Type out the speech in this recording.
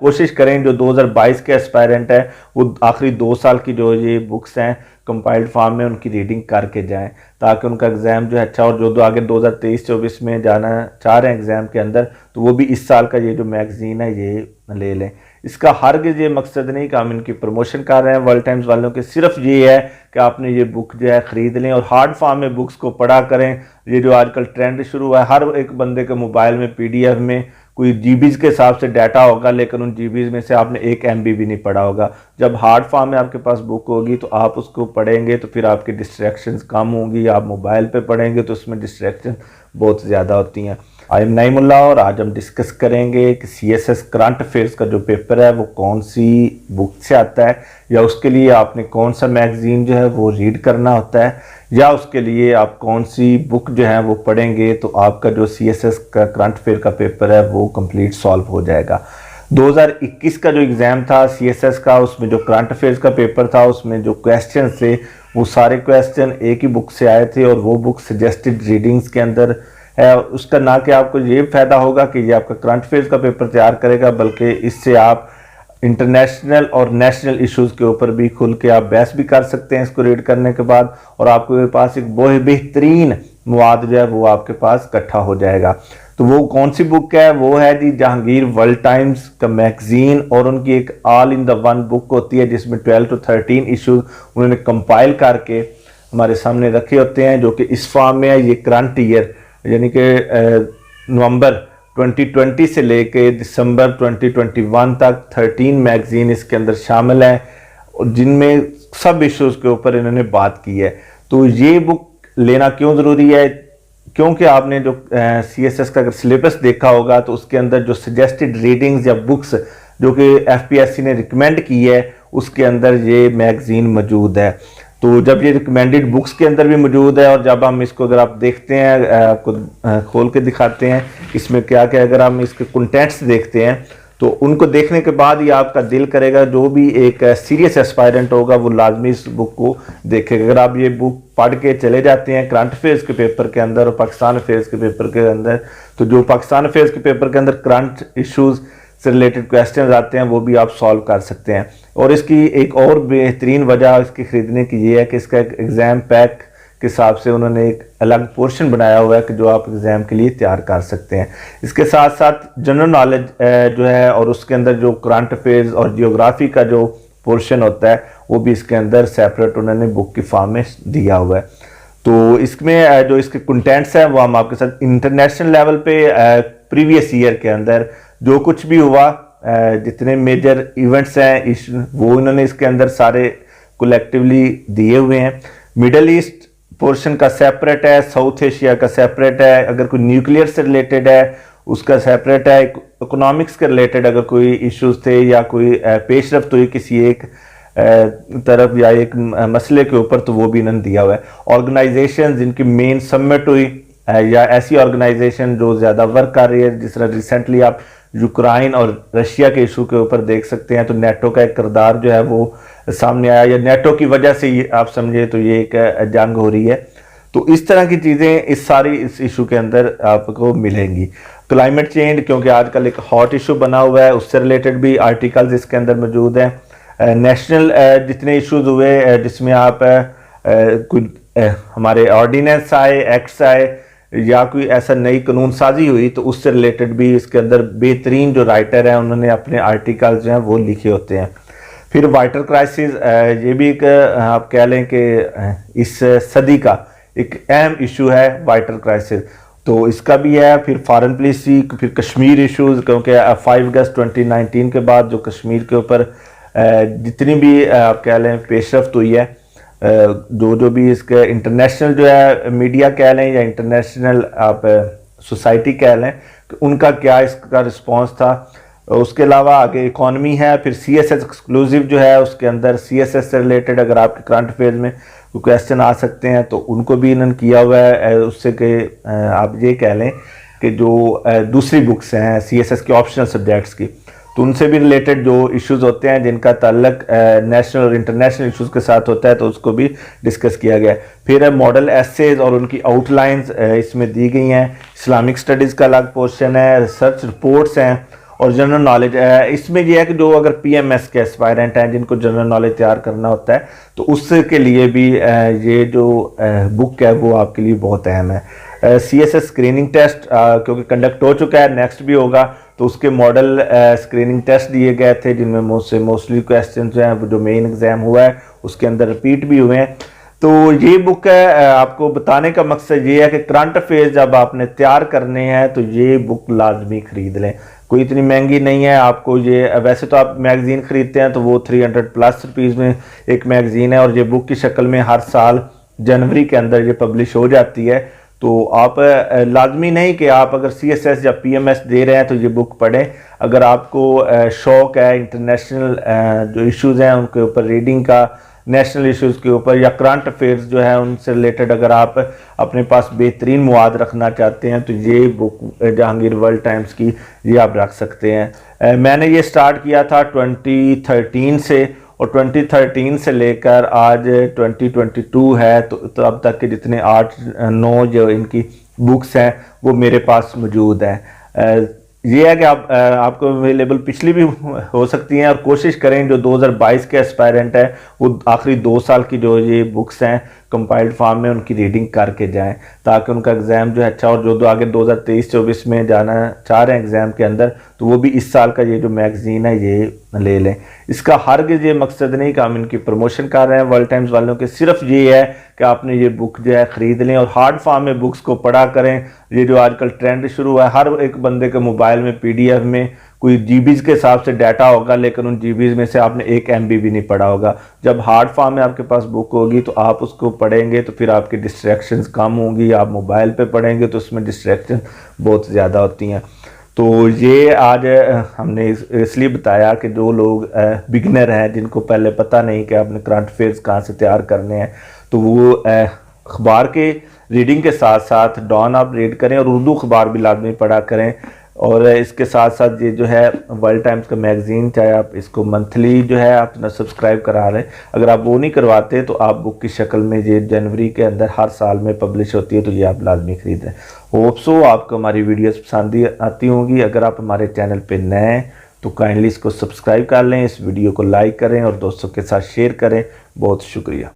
कोशिश करें जो 2022 के एस्पायरेंट है वो आखिरी 2 साल की जो ये बुक्स हैं कंपाइल्ड फॉर्म में उनकी रीडिंग करके जाएं, ताकि उनका एग्ज़ाम जो है अच्छा, और जो आगे 2023-24 में जाना चाह रहे हैं एग्ज़ाम के अंदर, तो वो भी इस साल का ये जो मैगज़ीन है ये ले लें। इसका हरगिज़ ये मकसद नहीं कि हम इनकी प्रमोशन कर रहे हैं वर्ल्ड टाइम्स वालों के, सिर्फ ये है कि आपने ये बुक जो है ख़रीद लें और हार्ड फॉर्म में बुक्स को पढ़ा करें। ये जो आजकल ट्रेंड शुरू हुआ है, हर एक बंदे के मोबाइल में PDF में कोई जीबीज़ के हिसाब से डाटा होगा, लेकिन उन जीबीज़ में से आपने 1 MB भी नहीं पढ़ा होगा। जब हार्ड फॉर्म में आपके पास बुक होगी तो आप उसको पढ़ेंगे तो फिर आपकी डिस्ट्रैक्शंस कम होंगी। आप मोबाइल पे पढ़ेंगे तो उसमें डिस्ट्रैक्शन बहुत ज़्यादा होती हैं। आई एम नईमुल्लाह और आज हम डिस्कस करेंगे कि CSS करंट अफेयर्स का जो पेपर है वो कौन सी बुक से आता है, या उसके लिए आपने कौन सा मैगज़ीन जो है वो रीड करना होता है, या उसके लिए आप कौन सी बुक जो है वो पढ़ेंगे तो आपका जो CSS का करंट अफेयर का पेपर है वो कंप्लीट सॉल्व हो जाएगा। 2021 का जो एग्ज़ाम था CSS का, उसमें जो करंट अफेयर्स का पेपर था उसमें जो क्वेश्चन थे वो सारे क्वेश्चन एक ही बुक से आए थे, और वो बुक सजेस्टेड रीडिंग्स के अंदर है। उसका ना कि आपको ये फ़ायदा होगा कि ये आपका करंट अफेयर्स का पेपर तैयार करेगा, बल्कि इससे आप इंटरनेशनल और नेशनल इश्यूज़ के ऊपर भी खुल के आप बहस भी कर सकते हैं इसको रीड करने के बाद, और आपके पास एक बहुत बेहतरीन मवाद जो है वो आपके पास इकट्ठा हो जाएगा। तो वो कौन सी बुक है? वो है जी जहांगीर वर्ल्ड टाइम्स का मैगज़ीन, और उनकी एक all in the one book होती है जिसमें 12 to 13 इश्यूज उन्होंने कंपाइल करके हमारे सामने रखे होते हैं, जो कि इस फॉर्म में है। ये करंट ईयर यानी कि नवंबर 2020 से लेके दिसंबर 2021 तक 13 मैगज़ीन इसके अंदर शामिल हैं, जिनमें सब इश्यूज़ के ऊपर इन्होंने बात की है। तो ये बुक लेना क्यों ज़रूरी है? क्योंकि आपने जो CSS का अगर सिलेबस देखा होगा तो उसके अंदर जो सजेस्टेड रीडिंग्स या बुक्स जो कि FPSC ने रिकमेंड की है उसके अंदर ये मैगज़ीन मौजूद है। तो जब ये रिकमेंडेड बुक्स के अंदर भी मौजूद है, और जब हम इसको अगर आप देखते हैं, आपको खोल के दिखाते हैं इसमें क्या क्या, अगर हम इसके कंटेंट्स देखते हैं तो उनको देखने के बाद ही आपका दिल करेगा, जो भी एक सीरियस एस्पायरेंट होगा वो लाजमी इस बुक को देखेगा। अगर आप ये बुक पढ़ के चले जाते हैं करंट अफेयर्स के पेपर के अंदर और पाकिस्तान अफेयर्स के पेपर के अंदर, तो जो पाकिस्तान अफेयर्स के पेपर के अंदर करंट इश्यूज़ से रिलेटेड क्वेश्चन आते हैं वो भी आप सॉल्व कर सकते हैं। और इसकी एक और बेहतरीन वजह इसकी ख़रीदने की ये है कि इसका एक एग्ज़ाम पैक के हिसाब से उन्होंने एक अलग पोर्शन बनाया हुआ है कि जो आप एग्ज़ाम के लिए तैयार कर सकते हैं। इसके साथ साथ जनरल नॉलेज जो है, और उसके अंदर जो करंट अफेयर्स और जियोग्राफी का जो पोर्शन होता है वो भी इसके अंदर सेपरेट उन्होंने बुक की फॉर्म में दिया हुआ है। तो इसमें जो इसके कंटेंट्स हैं वो हम आपके साथ इंटरनेशनल लेवल पे प्रीवियस ईयर के अंदर जो कुछ भी हुआ, जितने मेजर इवेंट्स हैं वो इन्होंने इसके अंदर सारे कलेक्टिवली दिए हुए हैं। मिडल ईस्ट पोर्शन का सेपरेट है, साउथ एशिया का सेपरेट है, अगर कोई न्यूक्लियर से रिलेटेड है उसका सेपरेट है, इकोनॉमिक्स के रिलेटेड अगर कोई इश्यूज थे या कोई पेशरफ्त हुई किसी एक तरफ या एक मसले के ऊपर तो वो भी इन्होंने दिया हुआ है। ऑर्गेनाइजेशन जिनकी मेन समिट हुई या ऐसी ऑर्गेनाइजेशन जो ज़्यादा वर्क कर रही है, जिस तरह रिसेंटली आप यूक्रेन और रशिया के इशू के ऊपर देख सकते हैं, तो नेटो का एक किरदार जो है वो सामने आया, या नेटो की वजह से ये आप समझे तो ये एक जंग हो रही है। तो इस तरह की चीज़ें इस इशू के अंदर आपको मिलेंगी। क्लाइमेट चेंज क्योंकि आजकल एक हॉट इशू बना हुआ है, उससे रिलेटेड भी आर्टिकल्स इसके अंदर मौजूद हैं। नेशनल जितने इशूज़ हुए जिसमें आप कुछ हमारे ऑर्डिनेंस आए, एक्ट्स आए, या कोई ऐसा नई कानून साजी हुई तो उससे रिलेटेड भी इसके अंदर बेहतरीन जो राइटर हैं उन्होंने अपने आर्टिकल्स जो हैं वो लिखे होते हैं। फिर वाटर क्राइसिस, ये भी एक आप कह लें कि इस सदी का एक अहम इशू है वाटर क्राइसिस, तो इसका भी है। फिर फॉरेन पॉलिसी, फिर कश्मीर इशूज़, क्योंकि 5 अगस्त 2019 के बाद जो कश्मीर के ऊपर जितनी भी आप कह लें पेशरफ्त हुई है, जो भी इसके इंटरनेशनल जो है मीडिया कह लें या इंटरनेशनल आप सोसाइटी कह लें, उनका क्या इसका रिस्पांस था। उसके अलावा आगे इकॉनमी है। फिर CSS एक्सक्लूसिव जो है उसके अंदर CSS से रिलेटेड अगर आपके करंट अफेयर्स में कोई क्वेश्चन आ सकते हैं तो उनको भी इन्होंने किया हुआ है। उससे कि आप ये कह लें कि जो दूसरी बुक्स हैं CSS के ऑप्शनल सब्जेक्ट्स की, तो उनसे भी रिलेटेड जो इश्यूज़ होते हैं जिनका ताल्लुक नेशनल और इंटरनेशनल इश्यूज़ के साथ होता है तो उसको भी डिस्कस किया गया। फिर मॉडल एसेज और उनकी आउटलाइंस इसमें दी गई हैं। इस्लामिक स्टडीज़ का अलग पोर्शन है, रिसर्च रिपोर्ट्स हैं, और जनरल नॉलेज इसमें यह है कि जो अगर पीएमएस के एस्पायरेंट हैं जिनको जनरल नॉलेज तैयार करना होता है तो उसके लिए भी ये जो बुक है वो आपके लिए बहुत अहम है। सीएसएस स्क्रीनिंग टेस्ट क्योंकि कंडक्ट हो चुका है, नेक्स्ट भी होगा, तो उसके मॉडल स्क्रीनिंग टेस्ट दिए गए थे जिनमें मोस्टली क्वेश्चन जो हैं जो मेन एग्जाम हुआ है उसके अंदर रिपीट भी हुए हैं। तो ये बुक है, आपको बताने का मकसद ये है कि करंट अफेयर्स जब आपने तैयार करने हैं तो ये बुक लाजमी खरीद लें। कोई इतनी महंगी नहीं है आपको ये, वैसे तो आप मैगज़ीन ख़रीदते हैं तो वो 300+ रुपीज़ में एक मैगज़ीन है और ये बुक की शक्ल में हर साल जनवरी के अंदर ये पब्लिश हो जाती है। तो आप लाजमी नहीं कि आप अगर सीएसएस या पीएमएस दे रहे हैं तो ये बुक पढ़ें। अगर आपको शौक़ है इंटरनेशनल जो इश्यूज़ हैं उनके ऊपर रीडिंग का, नेशनल इश्यूज़ के ऊपर या करंट अफेयर्स जो है उनसे रिलेटेड अगर आप अपने पास बेहतरीन मवाद रखना चाहते हैं तो ये बुक जहांगीर वर्ल्ड टाइम्स की ये आप रख सकते हैं। मैंने ये स्टार्ट किया था 2013 से और 2013 से लेकर आज 2022 है तो अब तक के जितने 8-9 जो इनकी बुक्स हैं वो मेरे पास मौजूद हैं। ये है कि आपको अवेलेबल पिछली भी हो सकती हैं और कोशिश करें जो 2022 के एस्पायरेंट है वो आखिरी 2 साल की जो ये बुक्स हैं कंपाइल्ड फॉर्म में उनकी रीडिंग करके जाएं ताकि उनका एग्ज़ाम जो है अच्छा, और जो आगे 2023-24 में जाना चाह रहे हैं एग्ज़ाम के अंदर तो वो भी इस साल का ये जो मैगज़ीन है ये ले लें। इसका हरगिज़ ये मकसद नहीं कि हम इनकी प्रमोशन कर रहे हैं वर्ल्ड टाइम्स वालों के, सिर्फ ये है कि आपने ये बुक जो है ख़रीद लें और हार्ड फॉर्म में बुक्स को पढ़ा करें। ये जो आजकल ट्रेंड शुरू हुआ है हर एक बंदे के मोबाइल में पीडीएफ में कोई जीबीज़ के हिसाब से डाटा होगा लेकिन उन जीबीज़ में से आपने 1 MB भी नहीं पढ़ा होगा। जब हार्ड फॉर्म में आपके पास बुक होगी तो आप उसको पढ़ेंगे तो फिर आपकी डिस्ट्रैक्शंस कम होंगी। आप मोबाइल पे पढ़ेंगे तो उसमें डिस्ट्रैक्शन बहुत ज़्यादा होती हैं। तो ये आज हमने इसलिए बताया कि जो लोग बिगनर हैं जिनको पहले पता नहीं कि आपने करंट अफेयर्स कहाँ से तैयार करने हैं तो वो अखबार के रीडिंग के साथ साथ डॉन आप रीड करें और उर्दू अखबार भी लाजमी पढ़ा करें। और इसके साथ साथ ये जो है वर्ल्ड टाइम्स का मैगज़ीन चाहे आप इसको मंथली जो है आप ना सब्सक्राइब करा रहे हैं, अगर आप वो नहीं करवाते तो आप बुक की शक्ल में ये जनवरी के अंदर हर साल में पब्लिश होती है तो ये आप लाजमी खरीदें। होप सो आपको हमारी वीडियोस पसंद आती होंगी। अगर आप हमारे चैनल पे नए हैं तो काइंडली इसको सब्सक्राइब कर लें, इस वीडियो को लाइक करें और दोस्तों के साथ शेयर करें। बहुत शुक्रिया।